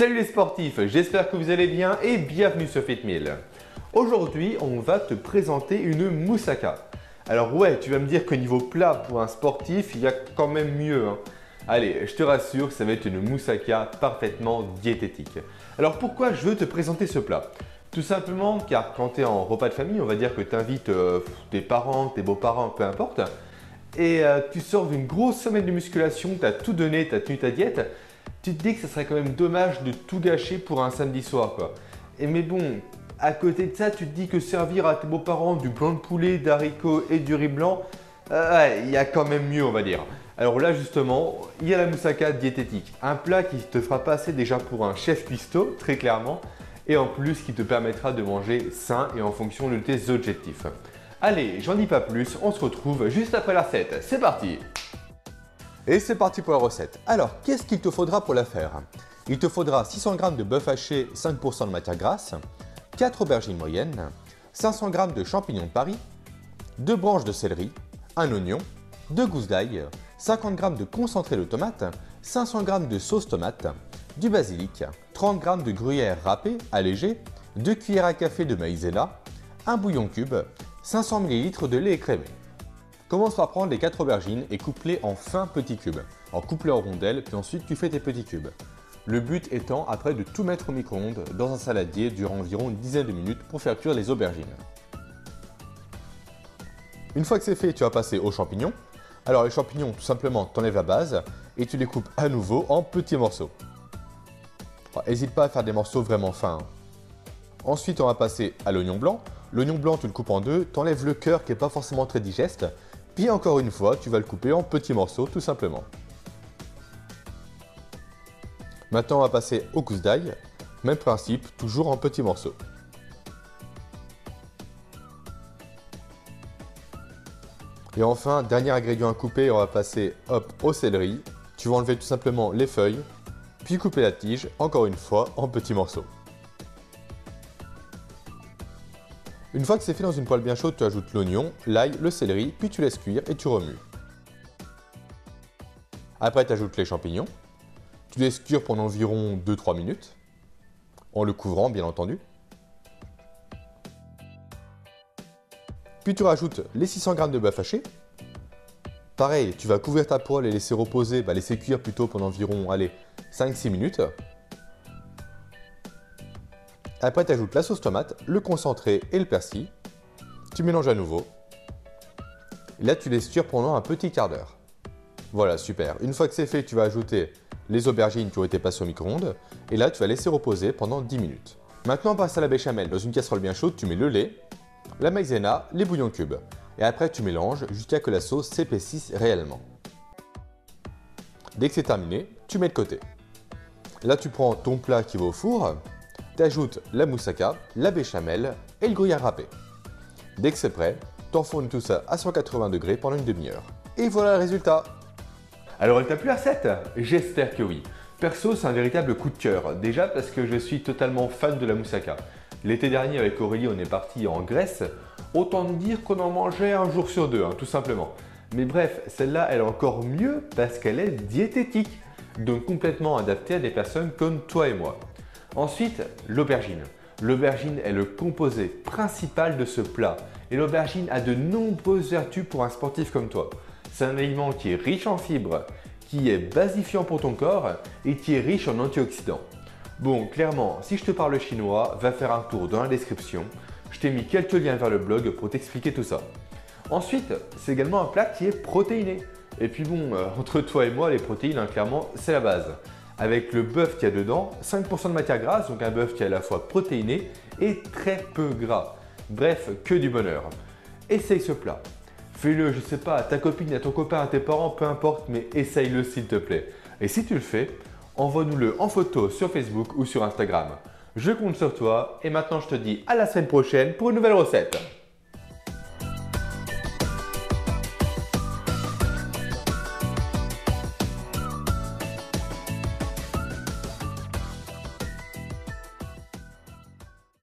Salut les sportifs, j'espère que vous allez bien et bienvenue sur FitMeal. Aujourd'hui, on va te présenter une moussaka. Alors ouais, tu vas me dire qu'au niveau plat pour un sportif, il y a quand même mieux. Allez, je te rassure, ça va être une moussaka parfaitement diététique. Alors pourquoi je veux te présenter ce plat? Tout simplement car quand tu es en repas de famille, on va dire que tu invites tes parents, tes beaux-parents, peu importe, et tu sors d'une grosse semaine de musculation, tu as tout donné, tu as tenu ta diète, tu te dis que ce serait quand même dommage de tout gâcher pour un samedi soir, quoi. Mais bon, à côté de ça, tu te dis que servir à tes beaux-parents du blanc de poulet, d'haricots et du riz blanc, il y a quand même mieux, on va dire. Alors là justement, il y a la moussaka diététique, un plat qui te fera passer déjà pour un chef cuistot, très clairement, et en plus qui te permettra de manger sain et en fonction de tes objectifs. Allez, j'en dis pas plus, on se retrouve juste après la recette. C'est parti! Et c'est parti pour la recette. Alors, qu'est-ce qu'il te faudra pour la faire? Il te faudra 600 g de bœuf haché, 5% de matière grasse, 4 aubergines moyennes, 500 g de champignons de Paris, 2 branches de céleri, un oignon, 2 gousses d'ail, 50 g de concentré de tomate, 500 g de sauce tomate, du basilic, 30 g de gruyère râpée allégée, 2 cuillères à café de maïzena, un bouillon cube, 500 ml de lait écrémé. Commence par prendre les 4 aubergines et coupe-les en fins petits cubes. Alors coupe-les en rondelles, puis ensuite tu fais tes petits cubes. Le but étant après de tout mettre au micro-ondes dans un saladier durant environ une dizaine de minutes pour faire cuire les aubergines. Une fois que c'est fait, tu vas passer aux champignons. Alors les champignons, tout simplement, tu enlèves la base et tu les coupes à nouveau en petits morceaux. N'hésite pas à faire des morceaux vraiment fins. Ensuite, on va passer à l'oignon blanc. L'oignon blanc, tu le coupes en deux, tu enlèves le cœur qui n'est pas forcément très digeste. Puis encore une fois, tu vas le couper en petits morceaux tout simplement. Maintenant, on va passer aux gousses d'ail. Même principe, toujours en petits morceaux. Et enfin, dernier ingrédient à couper, on va passer au céleri. Tu vas enlever tout simplement les feuilles, puis couper la tige, encore une fois, en petits morceaux. Une fois que c'est fait dans une poêle bien chaude, tu ajoutes l'oignon, l'ail, le céleri, puis tu laisses cuire et tu remues. Après, tu ajoutes les champignons. Tu laisses cuire pendant environ 2-3 minutes, en le couvrant bien entendu. Puis tu rajoutes les 600 g de bœuf haché. Pareil, tu vas couvrir ta poêle et laisser reposer, laisser cuire plutôt pendant environ 5-6 minutes. Après, tu ajoutes la sauce tomate, le concentré et le persil. Tu mélanges à nouveau. Et là, tu laisses cuire pendant un petit quart d'heure. Voilà, super. Une fois que c'est fait, tu vas ajouter les aubergines qui ont été passées au micro-ondes. Et là, tu vas laisser reposer pendant 10 minutes. Maintenant, on passe à la béchamel. Dans une casserole bien chaude, tu mets le lait, la maïzena, les bouillons cubes. Et après, tu mélanges jusqu'à que la sauce s'épaississe réellement. Dès que c'est terminé, tu mets de côté. Là, tu prends ton plat qui va au four. Tu ajoutes la moussaka, la béchamel et le gruyère râpé. Dès que c'est prêt, tu enfournes tout ça à 180 degrés pendant une demi-heure. Et voilà le résultat. Alors elle t'a plu la recette? J'espère que oui. Perso, c'est un véritable coup de cœur. Déjà parce que je suis totalement fan de la moussaka. L'été dernier avec Aurélie, on est parti en Grèce. Autant dire qu'on en mangeait un jour sur deux, tout simplement. Mais bref, celle-là, elle est encore mieux parce qu'elle est diététique. Donc complètement adaptée à des personnes comme toi et moi. Ensuite, l'aubergine. L'aubergine est le composé principal de ce plat et l'aubergine a de nombreuses vertus pour un sportif comme toi. C'est un aliment qui est riche en fibres, qui est basifiant pour ton corps et qui est riche en antioxydants. Bon, clairement, si je te parle chinois, va faire un tour dans la description. Je t'ai mis quelques liens vers le blog pour t'expliquer tout ça. Ensuite, c'est également un plat qui est protéiné. Et puis bon, entre toi et moi, les protéines, clairement, c'est la base. Avec le bœuf qu'il y a dedans, 5% de matière grasse, donc un bœuf qui est à la fois protéiné et très peu gras. Bref, que du bonheur. Essaye ce plat. Fais-le, je sais pas, à ta copine, à ton copain, à tes parents, peu importe, mais essaye-le s'il te plaît. Et si tu le fais, envoie-nous-le en photo sur Facebook ou sur Instagram. Je compte sur toi et maintenant je te dis à la semaine prochaine pour une nouvelle recette.